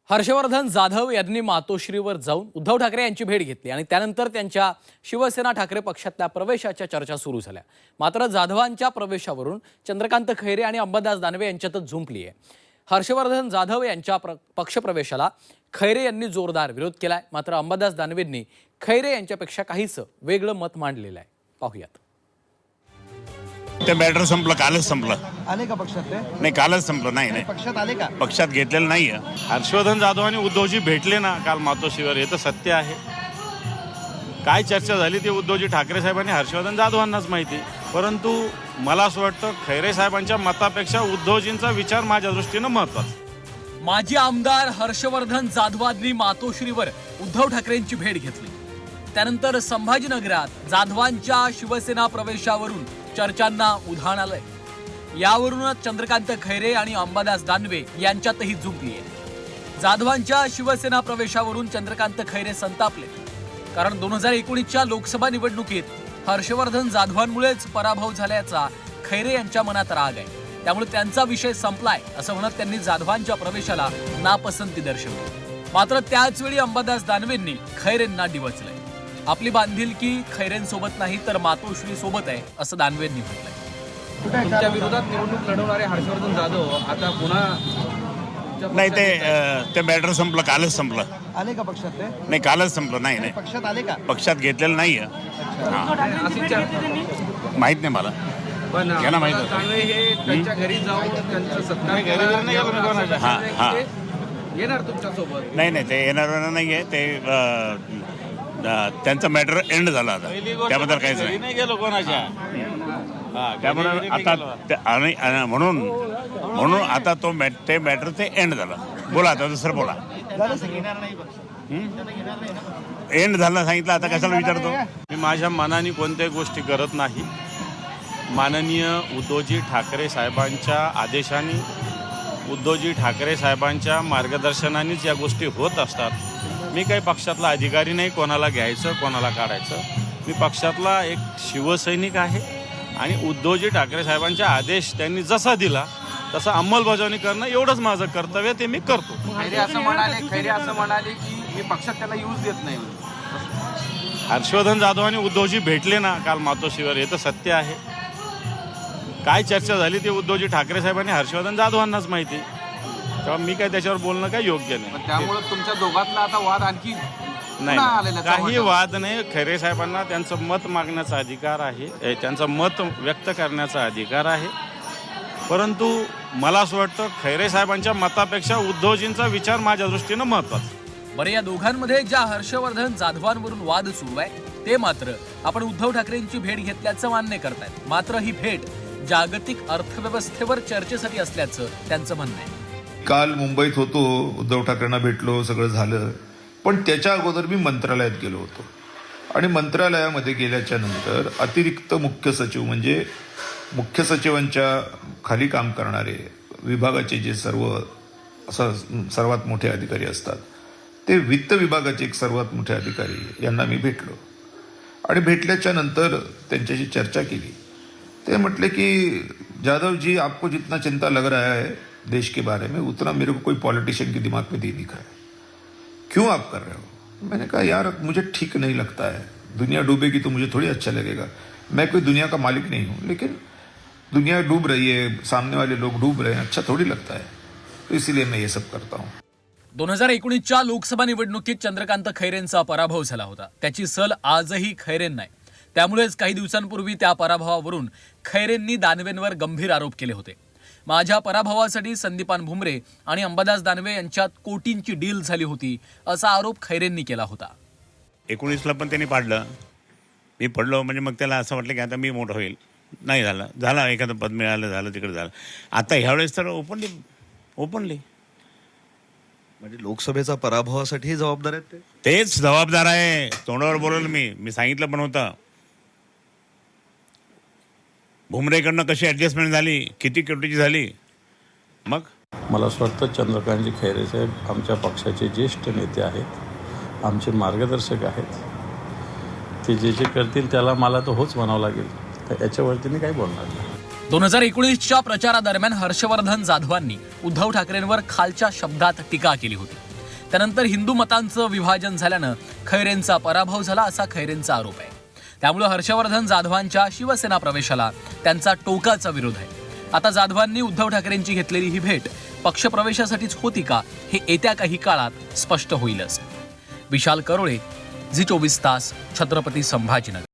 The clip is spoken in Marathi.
हर्षवर्धन जाधव यांनी मातोश्रीवर जाऊन उद्धव ठाकरे यांची भेट घेतली आणि त्यानंतर त्यांच्या शिवसेना ठाकरे पक्षातल्या प्रवेशाच्या चर्चा सुरू झाल्या। मात्र जाधवांच्या प्रवेशावरून चंद्रकांत खैरे आणि अंबादास दानवे यांच्यातच झुंपली आहे। हर्षवर्धन जाधव यांच्या पक्षप्रवेशाला खैरे यांनी जोरदार विरोध केलाय। मात्र अंबादास दानवेंनी खैरे यांच्यापेक्षा काहीच वेगळं मत मांडलेलं आहे। पाहूयात। ते मॅटर संपलं, कालच संपलं। आले का पक्षात? नाही, कालच संपलं। नाही पक्षात आले का? पक्षात घेतलेलं नाहीये। हर्षवर्धन जाधव आणि उद्धवजी भेटले ना काल मातोश्रीवर, हे तर सत्य आहे। काय चर्चा झाली ते उद्धवजी ठाकरे साहेबांनी हर्षवर्धन जाधवांनाच माहिती। परंतु मला असं वाटतं खैरे साहेबांच्या मतापेक्षा उद्धवजींचा विचार माझ्या दृष्टीनं महत्त्वाचा। माजी आमदार हर्षवर्धन जाधवांनी मातोश्रीवर उद्धव ठाकरेंची भेट घेतली। त्यानंतर संभाजीनगरात जाधवांच्या शिवसेना प्रवेशावरून चर्चांना उधाण आलंय। यावरूनच चंद्रकांत खैरे आणि अंबादास दानवे यांच्यातही झुंपली आहे। जाधवांच्या शिवसेना प्रवेशावरून चंद्रकांत खैरे संतापले, कारण 2019च्या लोकसभा निवडणुकीत हर्षवर्धन जाधवांमुळेच पराभव झाल्याचा खैरे यांच्या मनात राग आहे। त्यामुळे त्यांचा विषय संपलाय असं म्हणत त्यांनी जाधवांच्या प्रवेशाला नापसंती दर्शवली। मात्र त्याच वेळी अंबादास दानवेंनी खैरेंना डिवचलंय। आपली बांधिलकी खैरेंसोबत नाही तर मातोश्री सोबत आहे असं दानवेंनी म्हटलंय। तुमच्या विरोधात निवडणूक लढवणारे हर्षवर्धन जाधव आता पुन्हा नाही, ते मॅटर संपलं, कालच संपलं। आले का पक्षात? नाही, कालच संपलं। नाही पक्षात आले का? पक्षात घेतलेलं नाहीये। अशी चर्चा माहित नाही मला। पण यांना माहित होतं। दानवे हे त्यांच्या घरी जाऊन त्यांचा सत्कार घरी तर नाही गेलो मी कोणाच्या। हा. येणार तुमच्या सोबत? नाही, ते येणार नाहीये। ते त्यांचा मॅटर एंड झाला आता, त्याबद्दल काहीच घरी नाही। नाही गेलो कोणाच्या। त्यामुळे आता म्हणून आता ते मॅटर ते एंड झालं। बोला आता, दुसरं बोला। एंड झालं सांगितलं, आता कशाला विचारतो? मी माझ्या मनाने कोणत्याही गोष्टी करत नाही। माननीय उद्धवजी ठाकरे साहेबांच्या आदेशाने, उद्धवजी ठाकरे साहेबांच्या मार्गदर्शनानेच या गोष्टी होत असतात। मी काही पक्षातला अधिकारी नाही, कोणाला घ्यायचं कोणाला काढायचं। मी पक्षातला एक शिवसैनिक आहे आणि उद्धवजी ठाकरे साहेबांचा आदेश त्यांनी जसा दिला तसं अंमलबजावणी करणं एवढंच माझं कर्तव्य, ते मी करतो। खैरे असं म्हणाले की मी पक्षात त्याला यूज देत नाही। हर्षवर्धन जाधव आणि उद्धवजी भेटले ना काल मातोश्रीवर, हे तर सत्य आहे। काय चर्चा झाली ते उद्धवजी ठाकरे साहेबांनी हर्षवर्धन जाधवांनाच माहिती। तेव्हा मी काय त्याच्यावर बोलणं काही योग्य नाही। त्यामुळे तुमच्या दोघातला आता वाद आणखी नाही, काही वाद नाही। खैरे साहेबांना त्यांचं मत मागण्याचा अधिकार आहे, त्यांचं मत व्यक्त करण्याचा अधिकार आहे। परंतु मला असं वाटतं खैरे साहेबांच्या मतापेक्षा उद्धवजींचा विचार माझ्या दृष्टीनं महत्त्वाचा। बरं, या दोघांमध्ये ज्या हर्षवर्धन जाधवांवरून वाद सुरू आहे ते मात्र आपण उद्धव ठाकरेंची भेट घेतल्याचं मान्य करतायत। मात्र ही भेट जागतिक अर्थव्यवस्थेवर चर्चेसाठी असल्याचं त्यांचं म्हणणं आहे। काल मुंबईत होतो, उद्धव ठाकरेंना भेटलो, सगळं झालं। पण त्याच्या अगोदर मी मंत्रालयात गेलो होतो आणि मंत्रालयामध्ये गेल्याच्या नंतर अतिरिक्त मुख्य सचिव म्हणजे मुख्य सचिवांच्या खाली काम करणारे विभागाचे जे सर्वात मोठे अधिकारी असतात, ते वित्त विभागाचे एक सर्वात मोठे अधिकारी यांना मी भेटलो आणि भेटल्याच्या नंतर त्यांच्याशी चर्चा केली। ते म्हटले की जाधव जी, आपको जितना चिंता लग रहा है देश के बारे में, उतना मेरे को कोई पॉलिटिशियन के दिमाग में नहीं दिख रहा है। क्यों आप कर रहे हो? मैंने कहा यार मुझे ठीक नहीं लगता है। दुनिया डूबेगी तो मुझे थोड़ी अच्छा लगेगा। मैं कोई दुनिया का मालिक नहीं हूँ, लेकिन दुनिया डूब रही है, सामने वाले लोग डूब रहे हैं, अच्छा थोड़ी लगता है, तो इसीलिए मैं ये सब करता हूँ। 2019च्या लोकसभा निवडणुकीत चंद्रकांत खैरेंचा पराभव झाला होता। त्याची सल आजही खैरेंना आहे। त्यामुळेच काही दिवसांपूर्वी त्या पराभवावरून खैरेंनी दानवेंवर गंभीर आरोप केले होते। माझ्या पराभवासाठी संदीपान भुमरे आणि अंबादास दानवे यांच्यात कोटींची डील झाली होती असा आरोप खैरेंनी केला होता। 19ला पण त्यांनी पाडलं, मी पडलो म्हणजे मग त्याला असं वाटलं की आता मी मोठं होईल। नाही झालं, एखादं पद मिळालं, झालं, तिकडे झालं। आता ह्यावेळेस तर ओपनली म्हणजे लोकसभेचा पराभवासाठी जबाबदार आहेत तेच जबाबदार आहे। तोंडावर बोलवलं मी सांगितलं पण होतं। भुमरेकडनं कशी ॲडजस्टमेंट झाली, किती कोटीची झाली। मग मला असं वाटतं चंद्रकांतजी खैरे साहेब आमच्या पक्षाचे ज्येष्ठ नेते आहेत, आमचे मार्गदर्शक आहेत। ते जे करतील त्याला मला तर होच म्हणावं लागेल, तर याच्यावरती मी काही बोलणार नाही। 2019च्या प्रचारादरम्यान हर्षवर्धन जाधवांनी उद्धव ठाकरेंवर खालच्या शब्दात टीका केली होती। त्यानंतर हिंदू मतांचं विभाजन झाल्यानं खैरेंचा पराभव झाला असा खैरेंचा आरोप आहे. त्यामुळे हर्षवर्धन जाधवांच्या शिवसेना प्रवेशाला त्यांचा टोकाचा विरोध आहे. आता जाधवांनी उद्धव ठाकरेंची घेतलेली ही भेट पक्षप्रवेशासाठीच होती का, हे येत्या काही काळात स्पष्ट होईलच. विशाल करोळे, झी 24 तास, छत्रपती संभाजीनगर.